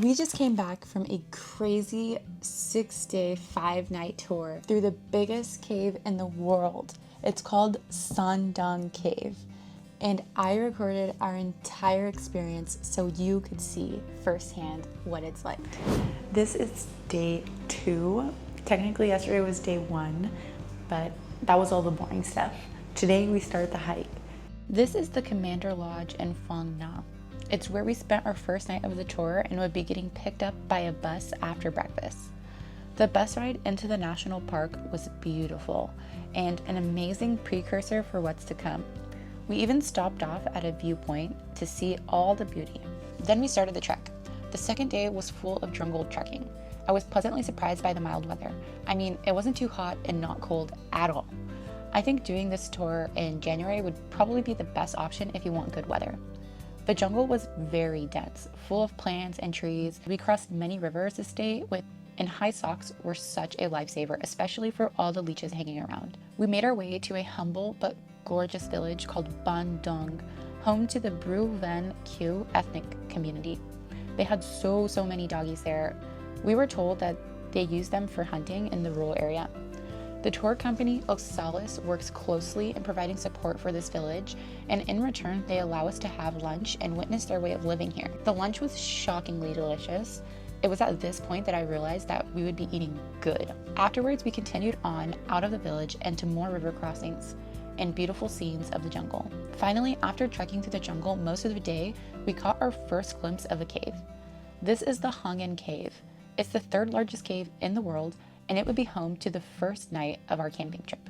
We just came back from a crazy 6-day, 5-night tour through the biggest cave in the world. It's called Son Doong Cave. And I recorded our entire experience so you could see firsthand what it's like. This is day 2. Technically yesterday was day 1, but that was all the boring stuff. Today we start the hike. This is the Commander Lodge in Phang Nga. It's where we spent our first night of the tour and would be getting picked up by a bus after breakfast. The bus ride into the national park was beautiful and an amazing precursor for what's to come. We even stopped off at a viewpoint to see all the beauty. Then we started the trek. The second day was full of jungle trekking. I was pleasantly surprised by the mild weather. I mean, it wasn't too hot and not cold at all. I think doing this tour in January would probably be the best option if you want good weather. The jungle was very dense, full of plants and trees. We crossed many rivers this day, and high socks were such a lifesaver, especially for all the leeches hanging around. We made our way to a humble but gorgeous village called Son Doong, home to the Bru Ven Q ethnic community. They had so many doggies there. We were told that they use them for hunting in the rural area. The tour company Oxalis works closely in providing support for this village, and in return they allow us to have lunch and witness their way of living here. The lunch was shockingly delicious. It was at this point that I realized that we would be eating good. Afterwards we continued on out of the village and to more river crossings and beautiful scenes of the jungle. Finally, after trekking through the jungle most of the day, we caught our first glimpse of a cave. This is the Hungan cave. It's the 3rd largest cave in the world, and it would be home to the first night of our camping trip.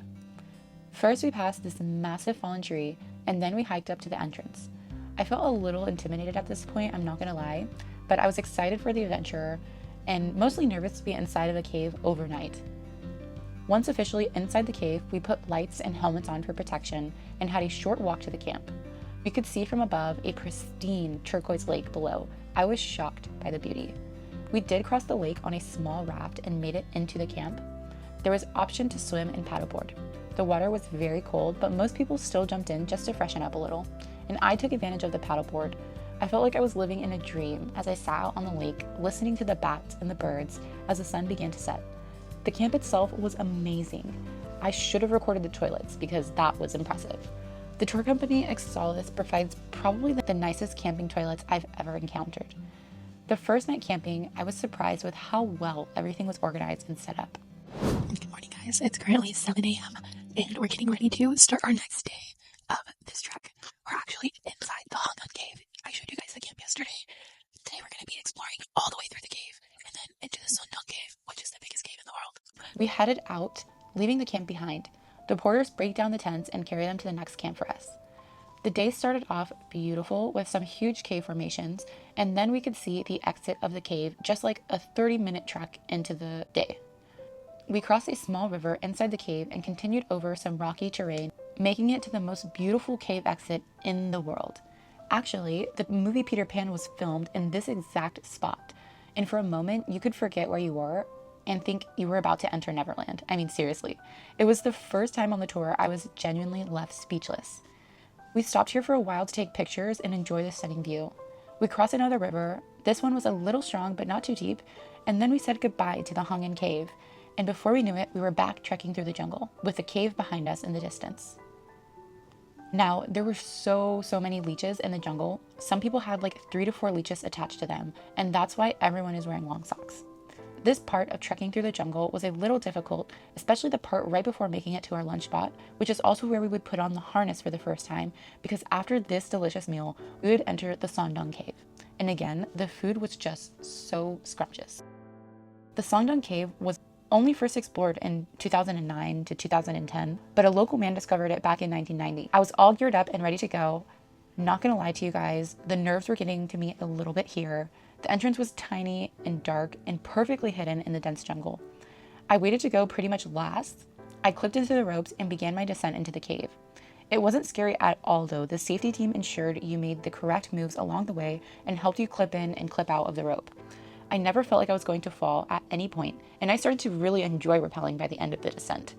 First we passed this massive fallen tree, and then we hiked up to the entrance. I felt a little intimidated at this point, I'm not gonna lie, but I was excited for the adventure and mostly nervous to be inside of a cave overnight. Once officially inside the cave, we put lights and helmets on for protection and had a short walk to the camp. We could see from above a pristine turquoise lake below. I was shocked by the beauty. We did cross the lake on a small raft and made it into the camp. There was option to swim and paddleboard. The water was very cold, but most people still jumped in just to freshen up a little, and I took advantage of the paddleboard. I felt like I was living in a dream as I sat out on the lake, listening to the bats and the birds as the sun began to set. The camp itself was amazing. I should have recorded the toilets because that was impressive. The tour company Oxalis provides probably the nicest camping toilets I've ever encountered. The first night camping, I was surprised with how well everything was organized and set up. Good morning, guys. It's currently 7 a.m. and we're getting ready to start our next day of this trek. We're actually inside the Hungan cave. I showed you guys the camp yesterday. Today we're going to be exploring all the way through the cave and then into the Son Doong cave, which is the biggest cave in the world. We headed out, leaving the camp behind. The porters break down the tents and carry them to the next camp for us. The day started off beautiful with some huge cave formations, and then we could see the exit of the cave just like a 30-minute trek into the day. We crossed a small river inside the cave and continued over some rocky terrain, making it to the most beautiful cave exit in the world. Actually, the movie Peter Pan was filmed in this exact spot, and for a moment you could forget where you were and think you were about to enter Neverland. I mean, seriously. It was the first time on the tour I was genuinely left speechless. We stopped here for a while to take pictures and enjoy the stunning view. We crossed another river. This one was a little strong but not too deep, and then we said goodbye to the Hungan cave, and before we knew it, we were back trekking through the jungle, with the cave behind us in the distance. Now, there were so many leeches in the jungle. Some people had like 3 to 4 leeches attached to them, and that's why everyone is wearing long socks. This part of trekking through the jungle was a little difficult, especially the part right before making it to our lunch spot, which is also where we would put on the harness for the first time, because after this delicious meal, we would enter the Son Doong cave. And again, the food was just so scrumptious. The Son Doong cave was only first explored in 2009 to 2010, but a local man discovered it back in 1990. I was all geared up and ready to go. Not gonna lie to you guys, the nerves were getting to me a little bit here. The entrance was tiny and dark and perfectly hidden in the dense jungle. I waited to go pretty much last. I clipped into the ropes and began my descent into the cave. It wasn't scary at all though. The safety team ensured you made the correct moves along the way and helped you clip in and clip out of the rope. I never felt like I was going to fall at any point, and I started to really enjoy rappelling by the end of the descent.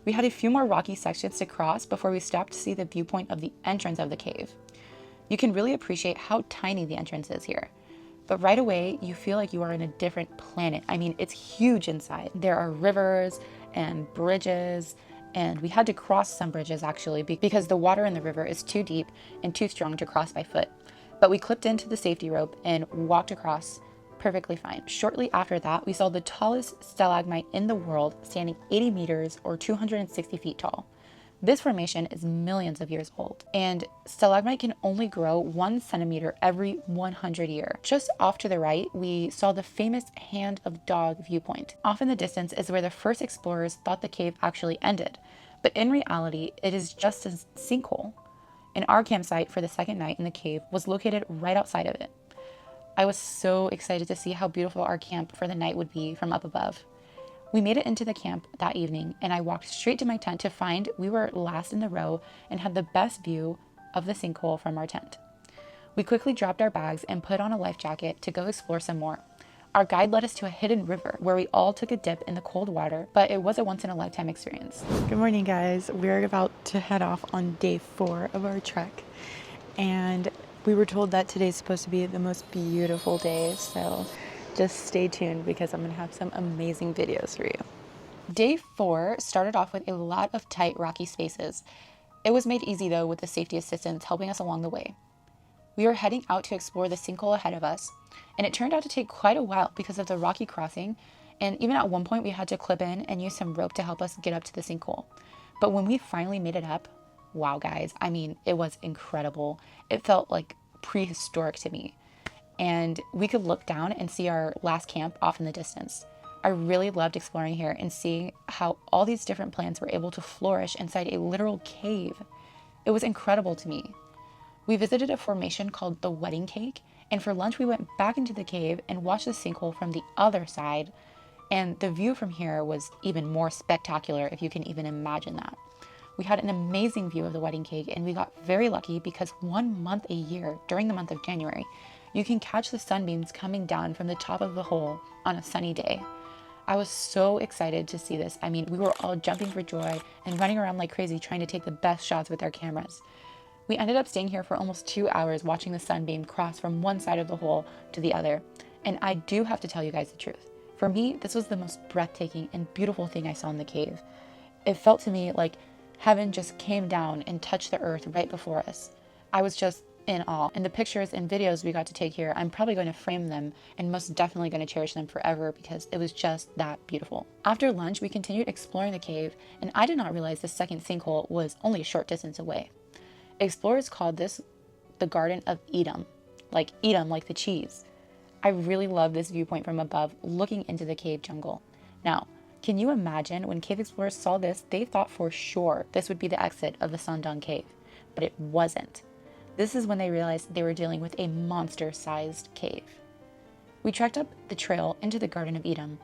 We had a few more rocky sections to cross before we stopped to see the viewpoint of the entrance of the cave. You can really appreciate how tiny the entrance is here. But right away, you feel like you are in a different planet. I mean, it's huge inside. There are rivers and bridges, and we had to cross some bridges actually because the water in the river is too deep and too strong to cross by foot. But we clipped into the safety rope and walked across perfectly fine. Shortly after that, we saw the tallest stalagmite in the world, standing 80 meters or 260 feet tall. This formation is millions of years old, and stalagmite can only grow 1 centimeter every 100 years. Just off to the right, we saw the famous Hand of Dog viewpoint. Off in the distance is where the first explorers thought the cave actually ended, but in reality, it is just a sinkhole. And our campsite for the second night in the cave was located right outside of it. I was so excited to see how beautiful our camp for the night would be from up above. We made it into the camp that evening, and I walked straight to my tent to find we were last in the row and had the best view of the sinkhole from our tent. We quickly dropped our bags and put on a life jacket to go explore some more. Our guide led us to a hidden river where we all took a dip in the cold water, but it was a once-in-a-lifetime experience. Good morning, guys. We're about to head off on day 4 of our trek, and we were told that today's supposed to be the most beautiful day, so just stay tuned because I'm going to have some amazing videos for you. Day 4 started off with a lot of tight rocky spaces. It was made easy though with the safety assistants helping us along the way. We were heading out to explore the sinkhole ahead of us, and it turned out to take quite a while because of the rocky crossing, and even at one point we had to clip in and use some rope to help us get up to the sinkhole. But when we finally made it up, wow guys, I mean, it was incredible. It felt like prehistoric to me. And we could look down and see our last camp off in the distance. I really loved exploring here and seeing how all these different plants were able to flourish inside a literal cave. It was incredible to me. We visited a formation called the Wedding Cake, and for lunch we went back into the cave and watched the sinkhole from the other side, and the view from here was even more spectacular if you can even imagine that. We had an amazing view of the Wedding Cake, and we got very lucky because 1 month a year, during the month of January, you can catch the sunbeams coming down from the top of the hole on a sunny day. I was so excited to see this. I mean, we were all jumping for joy and running around like crazy trying to take the best shots with our cameras. We ended up staying here for almost 2 hours watching the sunbeam cross from one side of the hole to the other. And I do have to tell you guys the truth. For me, this was the most breathtaking and beautiful thing I saw in the cave. It felt to me like heaven just came down and touched the earth right before us. I was just in awe. And the pictures and videos we got to take here, I'm probably going to frame them and most definitely going to cherish them forever because it was just that beautiful. After lunch, we continued exploring the cave, and I did not realize the second sinkhole was only a short distance away. Explorers called this the Garden of Edom like the cheese. I really love this viewpoint from above, looking into the cave jungle. Now, can you imagine when cave explorers saw this, they thought for sure this would be the exit of the Son Doong cave, but it wasn't. This is when they realized they were dealing with a monster-sized cave. We trekked up the trail into the Garden of Edom.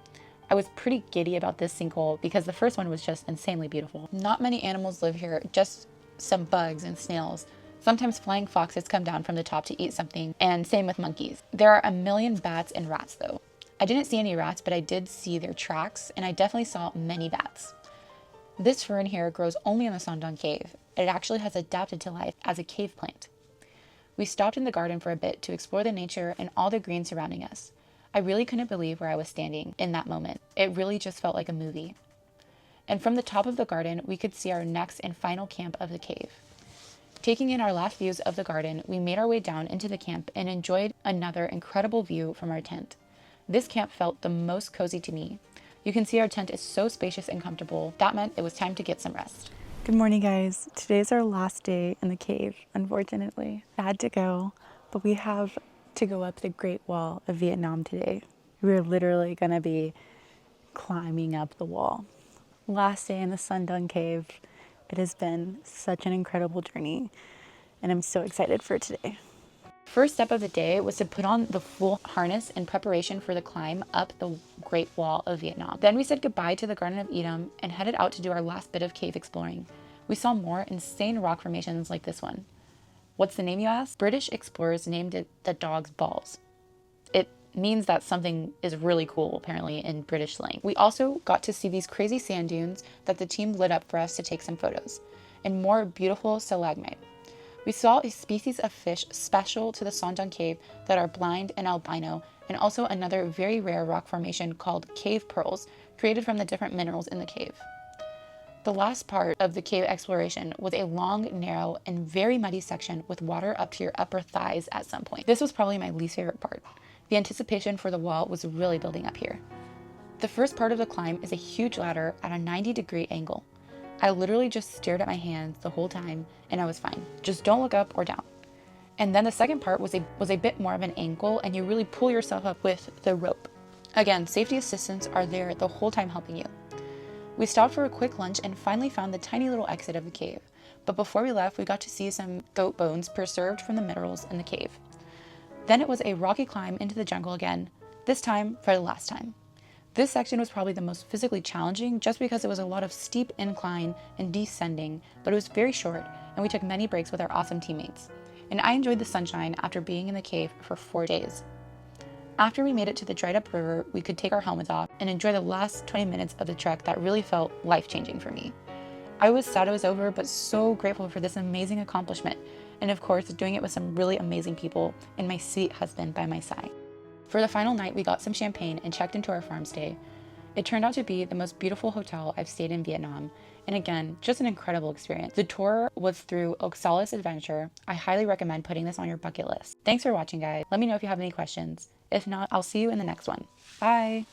I was pretty giddy about this sinkhole because the first one was just insanely beautiful. Not many animals live here, just some bugs and snails. Sometimes flying foxes come down from the top to eat something, and same with monkeys. There are a million bats and rats though. I didn't see any rats, but I did see their tracks, and I definitely saw many bats. This fern here grows only in the Son Doong cave. It actually has adapted to life as a cave plant. We stopped in the garden for a bit to explore the nature and all the green surrounding us. I really couldn't believe where I was standing in that moment. It really just felt like a movie. And from the top of the garden, we could see our next and final camp of the cave. Taking in our last views of the garden, we made our way down into the camp and enjoyed another incredible view from our tent. This camp felt the most cozy to me. You can see our tent is so spacious and comfortable. That meant it was time to get some rest. Good morning, guys. Today's our last day in the cave, unfortunately. Sad to go, but we have to go up the Great Wall of Vietnam today. We're literally gonna be climbing up the wall. Last day in the Son Doong cave. It has been such an incredible journey, and I'm so excited for today. First step of the day was to put on the full harness in preparation for the climb up the Great Wall of Vietnam. Then we said goodbye to the Garden of Edom and headed out to do our last bit of cave exploring. We saw more insane rock formations like this one. What's the name, you ask? British explorers named it the Dog's Balls. It means that something is really cool, apparently, in British slang. We also got to see these crazy sand dunes that the team lit up for us to take some photos, and more beautiful stalagmite. We saw a species of fish special to the Son Doong cave that are blind and albino, and also another very rare rock formation called cave pearls, created from the different minerals in the cave. The last part of the cave exploration was a long, narrow, and very muddy section with water up to your upper thighs at some point. This was probably my least favorite part. The anticipation for the wall was really building up here. The first part of the climb is a huge ladder at a 90-degree angle. I literally just stared at my hands the whole time and I was fine. Just don't look up or down. And then the second part was a bit more of an angle, and you really pull yourself up with the rope. Again, safety assistants are there the whole time helping you. We stopped for a quick lunch and finally found the tiny little exit of the cave. But before we left, we got to see some goat bones preserved from the minerals in the cave. Then it was a rocky climb into the jungle again, this time for the last time. This section was probably the most physically challenging just because it was a lot of steep incline and descending, but it was very short and we took many breaks with our awesome teammates. And I enjoyed the sunshine after being in the cave for 4 days. After we made it to the dried up river, we could take our helmets off and enjoy the last 20 minutes of the trek that really felt life-changing for me. I was sad it was over, but so grateful for this amazing accomplishment, and of course doing it with some really amazing people and my sweet husband by my side. For the final night, we got some champagne and checked into our farm stay. It turned out to be the most beautiful hotel I've stayed in Vietnam, and again, just an incredible experience. The tour was through Oxalis Adventure. I highly recommend putting this on your bucket list. Thanks for watching, guys. Let me know if you have any questions. If not, I'll see you in the next one. Bye!